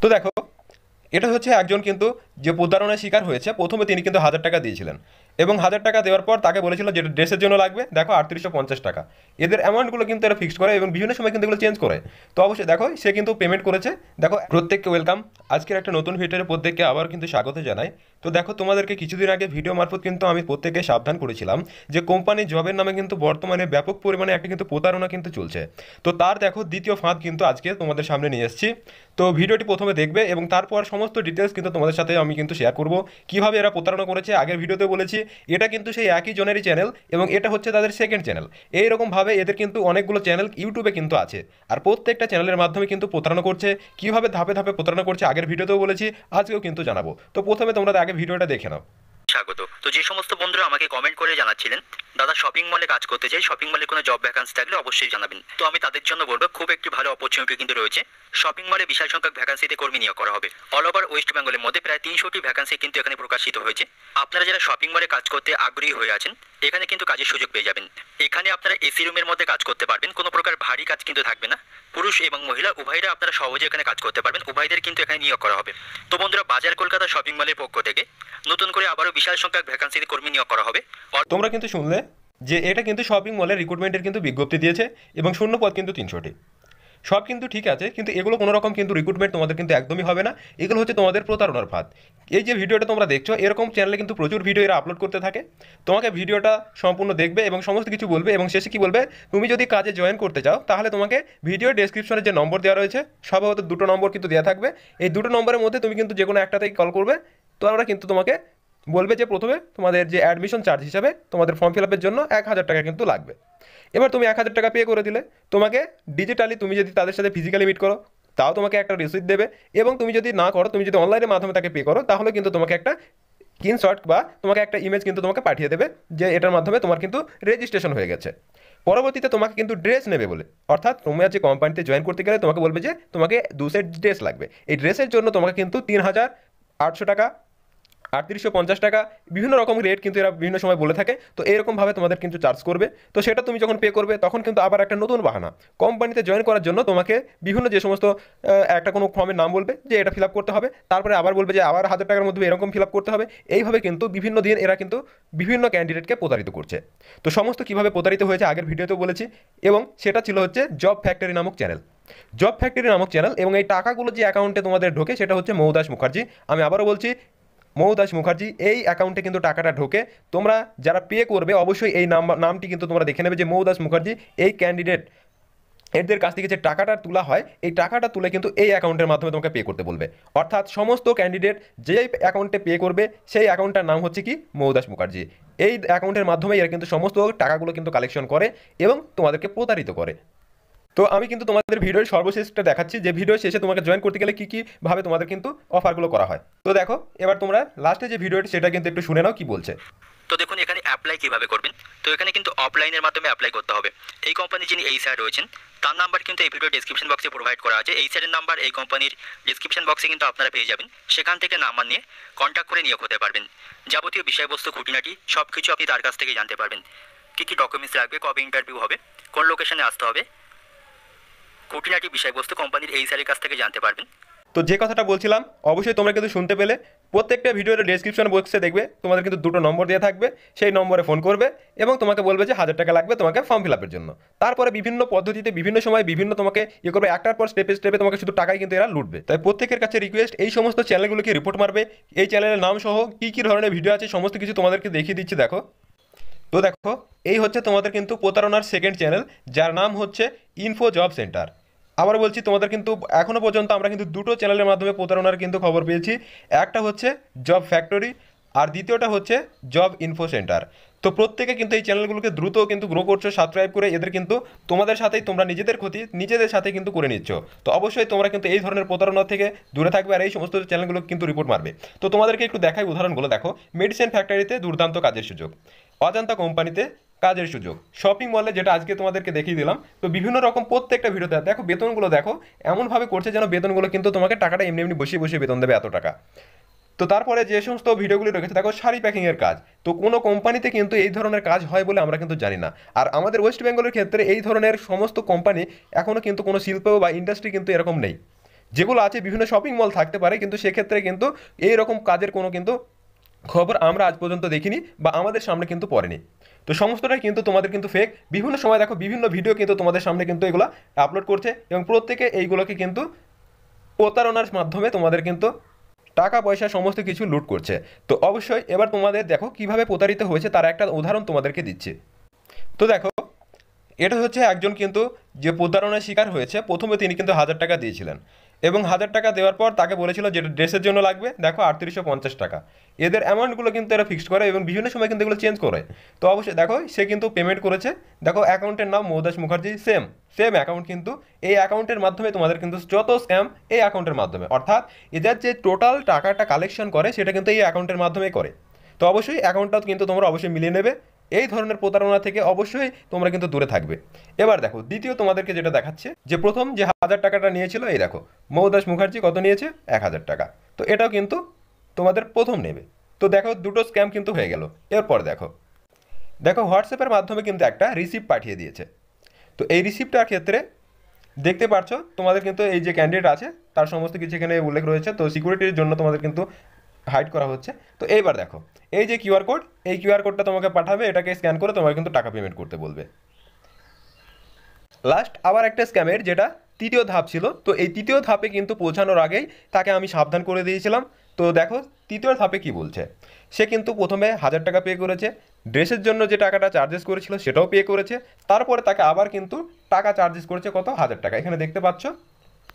তো দেখো, এটা হচ্ছে একজন কিন্তু যে প্রতারণার শিকার হয়েছে। প্রথমে তিনি কিন্তু 1,000 টাকা দিয়েছিলেন এবং 1,000 টাকা দেওয়ার পর তাকে বলেছিল যেটা ড্রেসের জন্য লাগবে, দেখো 3850 টাকা। এদের অ্যামাউন্টগুলো কিন্তু এরা ফিক্সড করে এবং বিভিন্ন সময় কিন্তু এগুলো চেঞ্জ করে। তো অবশ্যই দেখো সে কিন্তু পেমেন্ট করেছে। দেখো প্রত্যেককে ওয়েলকাম, আজকের একটা নতুন ভিডিওর প্রত্যেককে আবার কিন্তু স্বাগত জানাই। তো দেখো তোমাদেরকে কিছুদিন আগে ভিডিও মারফত কিন্তু আমি প্রত্যেককে সাবধান করেছিলাম যে কোম্পানি জবের নামে কিন্তু বর্তমানে ব্যাপক পরিমাণে একটা কিন্তু প্রতারণা কিন্তু চলছে। তো তার দেখো দ্বিতীয় ফাঁদ কিন্তু আজকে তোমাদের সামনে নিয়ে এসেছি। তো ভিডিওটি প্রথমে দেখবে এবং তারপর সমস্ত ডিটেলস কিন্তু তোমাদের সাথে আমি কিন্তু শেয়ার করব কিভাবে এরা প্রতারণা করেছে। আগের ভিডিওতে বলেছি এটা কিন্তু সেই একই জনেরই চ্যানেল এবং এটা হচ্ছে তাদের সেকেন্ড চ্যানেল। এইরকমভাবে এদের কিন্তু অনেকগুলো চ্যানেল ইউটিউবে কিন্তু আছে, আর প্রত্যেকটা চ্যানেলের মাধ্যমে কিন্তু প্রতারণা করছে। কিভাবে ধাপে ধাপে প্রতারণা করছে আগের ভিডিওতেও বলেছি, আজকেও কিন্তু জানাবো। তো প্রথমে তোমরা আগে ভিডিওটা দেখে নাও। স্বাগত। তো যে সমস্ত বন্ধুরা আমাকে কমেন্ট করে জানাচ্ছিলেন দাদা শপিং মলে কাজ করতে চাই, শপিং মলে কোনো জব ভ্যাকান্সি থাকলে অবশ্যই জানাবেন। তো আমি তাদের জন্য বলবো খুব একটি ভালো অপরচুনিটি কিন্তু রয়েছে। শপিং মলে বিশাল সংখ্যক ভ্যাকান্সিতে কর্মী নিয়োগ করা হবে। অল ওভার ওয়েস্ট বেঙ্গলের মধ্যে প্রায় 300টি ভ্যাকান্সি কিন্তু এখানে প্রকাশিত হয়েছে। আপনারা যারা শপিং মলে কাজ করতে আগ্রহী হয়ে আছেন এখানে কিন্তু কাজের সুযোগ পেয়ে যাবেন। এখানে আপনারা এসি রুমের মধ্যে কাজ করতে পারবেন, কোনো প্রকার ভারী কাজ কিন্তু থাকবে না। পুরুষ এবং মহিলা উভয়রা আপনারা সহজে এখানে কাজ করতে পারবেন, উভয়দের কিন্তু এখানে নিয়োগ করা হবে। তো বন্ধুরা, বাজার কলকাতা শপিং মলের পক্ষ থেকে নতুন করে আবারও বিশাল সংখ্যক ভ্যাকান্সিতে কর্মী নিয়োগ করা হবে। তোমরা কিন্তু শুনলে যে এটা কিন্তু শপিং মলের রিক্রুটমেন্টের কিন্তু বিজ্ঞপ্তি দিয়েছে এবং শূন্য পদ কিন্তু 300টি। সব কিন্তু ঠিক আছে, কিন্তু এগুলো কোনো রকম কিন্তু রিক্রুটমেন্ট তোমাদের কিন্তু একদমই হবে না। এগুলো হচ্ছে তোমাদের প্রতারণার ফাঁদ। এই যে ভিডিওটা তোমরা দেখছো, এরকম চ্যানেলে কিন্তু প্রচুর ভিডিও এরা আপলোড করতে থাকে। তোমাকে ভিডিওটা সম্পূর্ণ দেখবে এবং সমস্ত কিছু বলবে এবং শেষে কি বলবে, তুমি যদি কাজে জয়েন করতে চাও তাহলে তোমাকে ভিডিও ডেসক্রিপশনে যে নম্বর দেওয়া রয়েছে, সম্ভবত দুটো নম্বর কিন্তু দেওয়া থাকবে। এই দুটো নম্বরের মধ্যে তুমি কিন্তু যে কোনো একটাতেই কল করবে। তো আমরা কিন্তু তোমাকে বলবে যে প্রথমে তোমাদের যে অ্যাডমিশন চার্জ হিসাবে তোমাদের ফর্ম ফিল আপের জন্য 1,000 টাকা কিন্তু লাগবে। এবার তুমি 1,000 টাকা পে করে দিলে তোমাকে ডিজিটালি, তুমি যদি তাদের সাথে ফিজিক্যালি মিট করো তাও তোমাকে একটা রিসিপ্ট দেবে, এবং তুমি যদি না করো, তুমি যদি অনলাইনের মাধ্যমে তাকে পে করো, তাহলে কিন্তু তোমাকে একটা স্ক্রিনশট বা তোমাকে একটা ইমেজ কিন্তু তোমাকে পাঠিয়ে দেবে যে এটার মাধ্যমে তোমার কিন্তু রেজিস্ট্রেশন হয়ে গেছে। পরবর্তীতে তোমাকে কিন্তু ড্রেস নেবে বলে, অর্থাৎ তুমি আজকে কোম্পানিতে জয়েন করতে গেলে তোমাকে বলবে যে তোমাকে 2 সেট ড্রেস লাগবে। এই ড্রেসের জন্য তোমাকে কিন্তু 3,800 টাকা, 3,850 টাকা, বিভিন্ন রকম রেট কিন্তু এরা বিভিন্ন সময় বলে থাকে। তো এরকমভাবে তোমাদের কিন্তু চার্জ করবে। তো সেটা তুমি যখন পে করবে তখন কিন্তু আবার একটা নতুন বাহানা, কোম্পানিতে জয়েন করার জন্য তোমাকে বিভিন্ন যে সমস্ত একটা কোনো ফর্মের নাম বলবে যে এটা ফিল আপ করতে হবে, তারপরে আবার বলবে যে আবার 1,000 টাকার মধ্যে এরকম ফিল আপ করতে হবে। এইভাবে কিন্তু বিভিন্ন দিন এরা কিন্তু বিভিন্ন ক্যান্ডিডেটকে প্রতারিত করছে। তো সমস্ত কীভাবে প্রতারিত হয়েছে আগের ভিডিওতেও বলেছি, এবং সেটা ছিল হচ্ছে জব ফ্যাক্টরি নামক চ্যানেল। জব ফ্যাক্টরি নামক চ্যানেল, এবং এই টাকাগুলো যে অ্যাকাউন্টে তোমাদের ঢোকে সেটা হচ্ছে মৌদাস মুখার্জি। আমি আবারও বলছি, মৌদাস মুখার্জি এই অ্যাকাউন্টে কিন্তু টাকাটা ঢোকে। তোমরা যারা পে করবে অবশ্যই এই নামটি কিন্তু তোমরা দেখে নেবে যে মৌদাস মুখার্জি এই ক্যান্ডিডেট এদের কাছ থেকে যে টাকাটা তোলা হয়, এই টাকাটা তুলে কিন্তু এই অ্যাকাউন্টের মাধ্যমে তোমাকে পে করতে বলবে। অর্থাৎ সমস্ত ক্যান্ডিডেট যেই অ্যাকাউন্টে পে করবে সেই অ্যাকাউন্টটার নাম হচ্ছে কি, মৌদাস মুখার্জি। এই অ্যাকাউন্টের মাধ্যমে এরা কিন্তু সমস্ত টাকাগুলো কিন্তু কালেকশন করে এবং তোমাদেরকে প্রতারিত করে। তো আমি কিন্তু তোমাদের ভিডিওর সর্বশেষটা দেখাচ্ছি যে ভিডিও শেষে তোমাকে জয়েন করতে গেলে কী কী ভাবে তোমাদের কিন্তু অফারগুলো করা হয়। তো দেখো এবার তোমরা লাস্টে যে ভিডিওটি সেটা কিন্তু একটু শুনে নাও কি বলছে। তো দেখুন এখানে অ্যাপ্লাই কিভাবে করবেন। তো এখানে কিন্তু অফলাইনের মাধ্যমে অ্যাপ্লাই করতে হবে। এই কোম্পানি যিনি এই স্যার রয়েছেন তার নাম্বার কিন্তু এই ভিডিও ডেসক্রিপশন বক্সে প্রোভাইড করা আছে। এই স্যারের নাম্বার এই কোম্পানির ডেসক্রিপশন বক্সে কিন্তু আপনারা পেয়ে যাবেন। সেখান থেকে নাম্বার নিয়ে কন্ট্যাক্ট করে নিয়োগ হতে পারবেন। যাবতীয় বিষয়বস্তু খুঁটিনাটি সব কিছু আপনি তার কাছ থেকে জানতে পারবেন। কী কী ডকুমেন্টস লাগবে, কবে ইন্টারভিউ হবে, কোন লোকেশনে আসতে হবে, খুঁটিনাটি বিষয়বস্তু কোম্পানির এই স্যারের কাছ থেকে জানতে পারবেন। তো যে কথাটা বলছিলাম অবশ্যই তোমরা কিন্তু শুনতে পেলে। প্রত্যেকটা ভিডিওর ডেসক্রিপশন বক্সে দেখবে তোমাদের কিন্তু দুটো নম্বর দেওয়া থাকবে, সেই নম্বরে ফোন করবে এবং তোমাকে বলবে যে 1,000 টাকা লাগবে তোমাকে ফর্ম ফিল আপের জন্য। তারপরে বিভিন্ন পদ্ধতিতে বিভিন্ন সময় বিভিন্ন তোমাকে করবে, একটার পর স্টেপে স্টেপে তোমাকে শুধু টাকাই কিন্তু এরা লুটবে। তাই প্রত্যেকের কাছে রিকোয়েস্ট, এই সমস্ত চ্যানেলগুলোকে রিপোর্ট মারবে। এই চ্যানেলের নাম সহ কী কী ধরনের ভিডিও আছে সমস্ত কিছু তোমাদেরকে দেখিয়ে দিচ্ছি, দেখো। তো দেখো এই হচ্ছে তোমাদের কিন্তু প্রতারণার সেকেন্ড চ্যানেল, যার নাম হচ্ছে ইনফো জব সেন্টার। আবার বলছি, তোমাদের কিন্তু এখনও পর্যন্ত আমরা কিন্তু দুটো চ্যানেলের মাধ্যমে প্রতারণার কিন্তু খবর পেয়েছি। একটা হচ্ছে জব ফ্যাক্টরি আর দ্বিতীয়টা হচ্ছে জব ইনফো সেন্টার। তো প্রত্যেকে কিন্তু এই চ্যানেলগুলোকে দ্রুত কিন্তু গ্রো করছো সাবস্ক্রাইব করে। এদের কিন্তু তোমাদের সাথেই তোমরা নিজেদের ক্ষতি নিজেদের সাথে কিন্তু করে নিচ্ছ। তো অবশ্যই তোমরা কিন্তু এই ধরনের প্রতারণা থেকে দূরে থাকবে আর এই সমস্ত চ্যানেলগুলো কিন্তু রিপোর্ট মারবে। তো তোমাদেরকে একটু দেখাই উদাহরণগুলো। দেখো, মেডিসিন ফ্যাক্টরিতে দুর্দান্ত কাজের সুযোগ, অজান্তা কোম্পানিতে কাজের সুযোগ, শপিং মলে যেটা আজকে তোমাদেরকে দেখিয়ে দিলাম। তো বিভিন্ন রকম প্রত্যেকটা ভিডিওতে দেখো বেতনগুলো, দেখো এমনভাবে করছে যেন বেতনগুলো কিন্তু তোমাকে টাকাটা এমনি এমনি বসিয়ে বসিয়ে বেতন দেবে এত টাকা। তো তারপরে যে সমস্ত ভিডিওগুলি রেখেছে দেখো শাড়ি প্যাকিংয়ের কাজ। তো কোনো কোম্পানিতে কিন্তু এই ধরনের কাজ হয় বলে আমরা কিন্তু জানি না। আর আমাদের ওয়েস্ট বেঙ্গলের ক্ষেত্রে এই ধরনের সমস্ত কোম্পানি এখনও কিন্তু কোনো শিল্প বা ইন্ডাস্ট্রি কিন্তু এরকম নেই যেগুলো আছে বিভিন্ন শপিং মল থাকতে পারে, কিন্তু সেক্ষেত্রে কিন্তু এইরকম কাজের কোনো কিন্তু খবর আমরা আজ পর্যন্ত দেখিনি বা আমাদের সামনে কিন্তু পড়েনি। তো সমস্তটাই কিন্তু তোমাদের কিন্তু ফেক। বিভিন্ন সময় দেখো বিভিন্ন ভিডিও কিন্তু তোমাদের সামনে কিন্তু এগুলো আপলোড করছে এবং প্রত্যেকে এইগুলোকে কিন্তু প্রতারণার মাধ্যমে তোমাদের কিন্তু টাকা পয়সা সমস্ত কিছু লুট করছে। তো অবশ্যই এবার তোমাদের দেখো কিভাবে প্রতারিত হয়েছে তার একটা উদাহরণ তোমাদেরকে দিচ্ছি। তো দেখো, এটা হচ্ছে একজন কিন্তু যে প্রতারণার শিকার হয়েছে, প্রথমে তিনি কিন্তু 1000 টাকা দিয়েছিলেন এবং 1000 টাকা দেওয়ার পর তাকে বলেছিল যেটা ড্রেসের জন্য লাগবে, দেখো 3850 টাকা। এদের অ্যামাউন্টগুলো কিন্তু এরা ফিক্সড করে এবং বিভিন্ন সময় কিন্তু এগুলো চেঞ্জ করে। তো অবশ্যই দেখো সে কিন্তু পেমেন্ট করেছে, দেখো অ্যাকাউন্টের নাম মৌদাস মুখার্জি, সেম সেম অ্যাকাউন্ট, কিন্তু এই অ্যাকাউন্টের মাধ্যমে তোমাদের কিন্তু যত স্ক্যাম এই অ্যাকাউন্টের মাধ্যমে, অর্থাৎ এদের যে টোটাল টাকাটা কালেকশন করে সেটা কিন্তু এই অ্যাকাউন্টের মাধ্যমেই করে। তো অবশ্যই অ্যাকাউন্টটাও কিন্তু তোমরা অবশ্যই মিলিয়ে নেবে, এই ধরনের প্রতারণা থেকে অবশ্যই তোমরা কিন্তু দূরে থাকবে। এবার দেখো দ্বিতীয় তোমাদেরকে যেটা দেখাচ্ছে, যে প্রথম যে 1000 টাকাটা নিয়েছিল, এই দেখো মৌদাস মুখার্জি কত নিয়েছে, 1000 টাকা। তো এটাও কিন্তু তোমাদের প্রথম নেবে। তো দেখো দুটো স্ক্যাম কিন্তু হয়ে গেল। এরপর দেখো, দেখো হোয়াটসঅ্যাপের মাধ্যমে কিন্তু একটা রিসিপ্ট পাঠিয়ে দিয়েছে। তো এই রিসিপ্টটার ক্ষেত্রে দেখতে পাচ্ছ তোমাদের কিন্তু এই যে ক্যান্ডিডেট আছে তার সমস্ত কিছু এখানে উল্লেখ রয়েছে। তো সিকিউরিটির জন্য তোমাদের কিন্তু হাইড করা হচ্ছে। তো এইবার দেখো এই যে কিউআর কোড, এই কিউআর কোডটা তোমাকে পাঠাবে, এটাকে স্ক্যান করে তোমাকে কিন্তু টাকা পেমেন্ট করতে বলবে। লাস্ট আবার একটা স্ক্যামের যেটা তৃতীয় ধাপ ছিল, তো এই তৃতীয় ধাপে কিন্তু পৌঁছানোর আগেই তাকে আমি সাবধান করে দিয়েছিলাম। তো দেখো তৃতীয় ধাপে কি বলছে, সে কিন্তু প্রথমে 1000 টাকা পে করেছে, ড্রেসের জন্য যে টাকাটা চার্জেস করেছিল সেটাও পে করেছে, তারপরে তাকে আবার কিন্তু টাকা চার্জেস করেছে কত, 1000 টাকা। এখানে দেখতে পাচ্ছ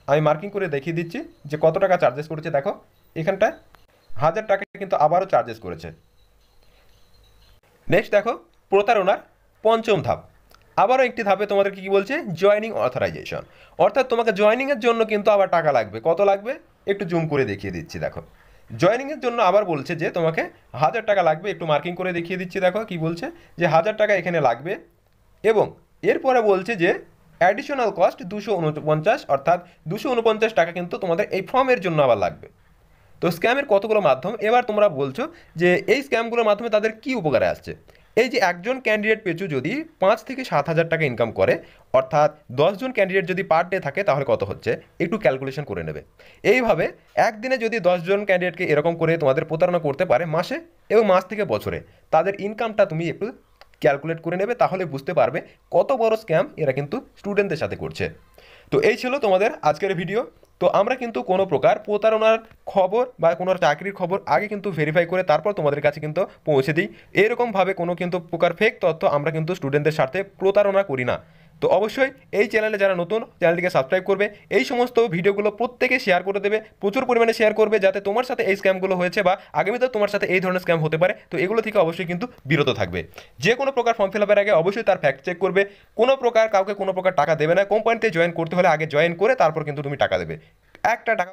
আমি মার্কিং করে দেখিয়ে দিচ্ছি যে কত টাকা চার্জেস করেছে। দেখো এখানটায় 1000 টাকা কিন্তু আবারও চার্জেস করেছে। নেক্সট দেখো প্রতারণার পঞ্চম ধাপ, আবারও একটি ধাপে তোমাদেরকে কি বলছে, জয়েনিং অথরাইজেশন, অর্থাৎ তোমাকে জয়েনিংয়ের জন্য কিন্তু আবার টাকা লাগবে। কত লাগবে একটু জুম করে দেখিয়ে দিচ্ছি। দেখো জয়েনিংয়ের জন্য আবার বলছে যে তোমাকে 1000 টাকা লাগবে, একটু মার্কিং করে দেখিয়ে দিচ্ছি। দেখো কি বলছে, যে 1000 টাকা এখানে লাগবে এবং এরপরে বলছে যে অ্যাডিশনাল কস্ট 249, অর্থাৎ 249 টাকা কিন্তু তোমাদের এই ফর্মের জন্য আবার লাগবে। তো স্ক্যামের কতগুলো মাধ্যম, এবার তোমরা বলছো যে এই স্ক্যামগুলোর মাধ্যমে তাদের কি উপকারে আসছে। এই যে একজন ক্যান্ডিডেট পিছু যদি 5 থেকে 7 হাজার টাকা ইনকাম করে, অর্থাৎ 10জন ক্যান্ডিডেট যদি পার ডে থাকে তাহলে কত হচ্ছে একটু ক্যালকুলেশন করে নেবে। এইভাবে একদিনে যদি 10জন ক্যান্ডিডেটকে এরকম করে তোমাদের প্রতারণা করতে পারে মাসে এবং মাস থেকে বছরে, তাদের ইনকামটা তুমি একটু ক্যালকুলেট করে নেবে, তাহলে বুঝতে পারবে কত বড় স্ক্যাম এরা কিন্তু স্টুডেন্টদের সাথে করছে। তো এই ছিল তোমাদের আজকের ভিডিও। তো আমরা কিন্তু কোনো প্রকার প্রতারণার খবর বা কোনো চাকরির খবর আগে কিন্তু ভেরিফাই করে তারপর তোমাদের কাছে কিন্তু পৌঁছে দিই। এরকমভাবে কোনো কিন্তু প্রকার ফেক তথ্য আমরা কিন্তু স্টুডেন্টদের সাথে প্রতারণা করি না। তো অবশ্যই এই চ্যানেলে যারা নতুন, চ্যানেলটিকে সাবস্ক্রাইব করবে, এই সমস্ত ভিডিওগুলো প্রত্যেকে শেয়ার করে দেবে, প্রচুর পরিমাণে শেয়ার করবে, যাতে তোমার সাথে এই স্ক্যামগুলো হয়েছে বা আগামীতেও তোমার সাথে এই ধরনের স্ক্যাম হতে পারে, তো এগুলো থেকে অবশ্যই কিন্তু বিরত থাকবে। যে কোনো প্রকার ফর্ম ফিল আপের আগে অবশ্যই তার ফ্যাক্ট চেক করবে, কোনো প্রকার কাউকে কোনো প্রকার টাকা দেবে না। কোম্পানিতে জয়েন করতে হলে আগে জয়েন করে তারপর কিন্তু তুমি টাকা দেবে, একটা টাকা